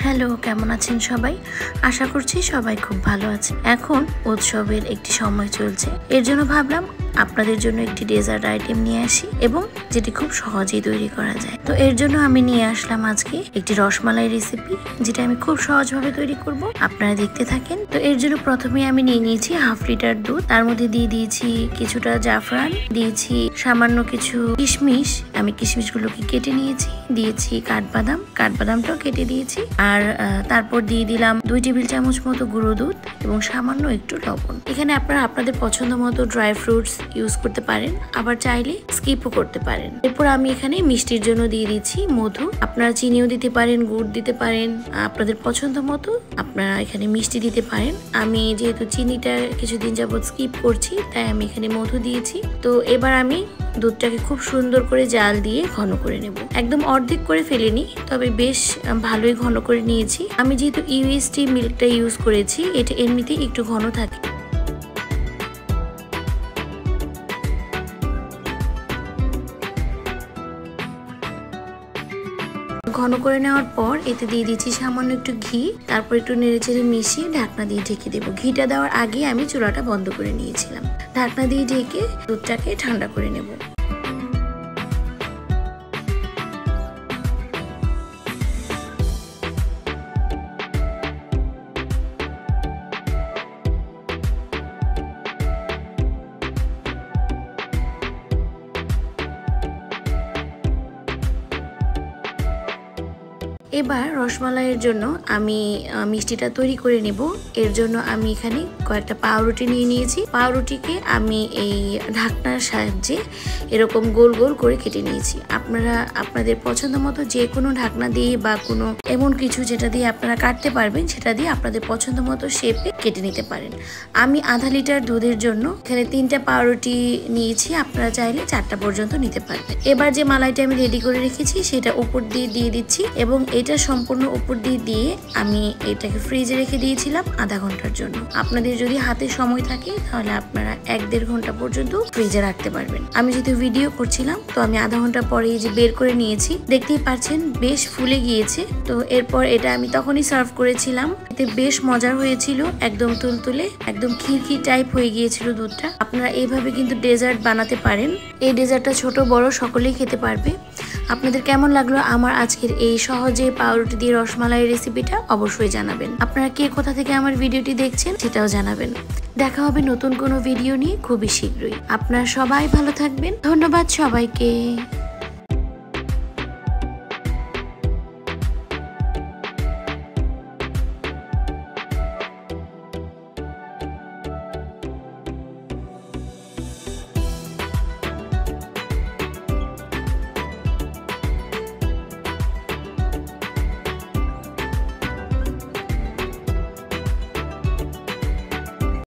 Hello, কেমন আছেন সবাই? আশা করছি সবাই খুব ভালো আছে। এখন উৎসবের একটি সময় চলছে, এর জন্য ভাবলাম আপনাদের জন্য একটি ডেজার্ট আইটেম নিয়ে আসি এবং যেটি খুব সহজেই তৈরি করা যায়। তো এর জন্য আমি নিয়ে আসলাম আজকে একটি রসমালাই রেসিপি, যেটা আমি খুব সহজভাবে তৈরি করব। আপনারা দেখতে থাকেন। তো এর জন্য প্রথমে আমি নিয়ে নিয়েছি হাফ লিটার দুধ, তার মধ্যে দিয়ে দিয়েছি কিছুটা জাফরান, দিয়েছি সামান্য কিছু কিশমিশ, আমি কিশমিশগুলোকে কেটে নিয়েছি, দিয়েছি কাঠবাদামটাও কেটে দিয়েছি, আর তারপর দিয়ে দিলাম 2 টেবিল চামচ মতো গুঁড়ো দুধ এবং সামান্য একটু লবণ। এখানে আপনারা আপনাদের পছন্দ মতো ড্রাই ফ্রুটস ইউজ করতে পারেন, আবার চাইলে স্কিপও করতে পারেন। এরপর আমি এখানে মিষ্টির জন্য দিয়ে দিচ্ছি মধু। আপনারা চিনিও দিতে পারেন, গুড় দিতে পারেন, আপনাদের পছন্দ মতো আপনারা এখানে মিষ্টি দিতে পারেন। আমি যেহেতু চিনিটা কিছুদিন যাবত স্কিপ করছি, তাই আমি এখানে মধু দিয়েছি। তো এবার আমি দুধটাকে খুব সুন্দর করে জাল দিয়ে ঘন করে নেব। একদম অর্ধেক করে ফেলিনি, তবে বেশ ভালোই ঘন করে নিয়েছি। আমি যেহেতু ইউএসটি মিল্কটা ইউজ করেছি, এটা এমনিতেই একটু ঘন থাকে। ঘন করে নেওয়ার পর এতে দিয়ে দিচ্ছি সামান্য একটু ঘি, তারপর একটু নেড়েচেড়ে মিশিয়ে ঢাকনা দিয়ে ঢেকে দেবো। ঘিটা দেওয়ার আগে আমি চুলাটা বন্ধ করে নিয়েছিলাম। ঢাকনা দিয়ে ঢেকে দুধটাকে ঠান্ডা করে নেব। এবার রসমালাইয়ের জন্য আমি মিষ্টিটা তৈরি করে নেব। এর জন্য আমি এখানে কয়েকটা পাউরুটি নিয়ে নিয়েছি। পাউরুটিকে আমি এই ঢাকনার সাহায্যে এরকম গোল গোল করে কেটে নিয়েছি। আপনারা আপনাদের পছন্দ মতো যে কোনো ঢাকনা দিয়ে বা কোনো এমন কিছু যেটা দিয়ে আপনারা কাটতে পারবেন, সেটা দিয়ে আপনাদের পছন্দ মতো শেপে কেটে নিতে পারেন। আমি আধা লিটার দুধের জন্য এখানে 3টা পাউরুটি নিয়েছি, আপনারা চাইলে 4টা পর্যন্ত নিতে পারবেন। এবার যে মালাইটা আমি রেডি করে রেখেছি সেটা উপর দিয়ে দিচ্ছি এবং এটা সম্পূর্ণ উপর দিয়ে আমি এটাকে ফ্রিজে রেখে দিয়েছিলাম আধা ঘন্টার জন্য। আপনাদের যদি হাতে সময় থাকে তাহলে আপনারা 1-1.5 ঘন্টা পর্যন্ত ফ্রিজে রাখতে পারবেন। আমি যেহেতু ভিডিও করছিলাম, তো আমি আধা ঘন্টা পরে এই যে বের করে নিয়েছি, দেখতেই পাচ্ছেন বেশ ফুলে গিয়েছে। তো এরপর এটা আমি তখনই সার্ভ করেছিলাম, এতে বেশ মজার হয়েছিল, একদম তুলতুলে, একদম খিরখি টাইপ হয়ে গিয়েছিল দুধটা। আপনারা এইভাবে কিন্তু ডেজার্ট বানাতে পারেন। এই ডেজার্টটা ছোট বড় সকলেই খেতে পারবে। আপনাদের কেমন লাগলো আমার আজকের এই সহজে পাউরুটি দিয়ে রসমালাই রেসিপিটা অবশ্যই জানাবেন। আপনারা কে কোথা থেকে আমার ভিডিওটি দেখছেন সেটাও জানাবেন। দেখা হবে নতুন কোনো ভিডিও নিয়ে খুবই শীঘ্রই। আপনারা সবাই ভালো থাকবেন। ধন্যবাদ সবাইকে।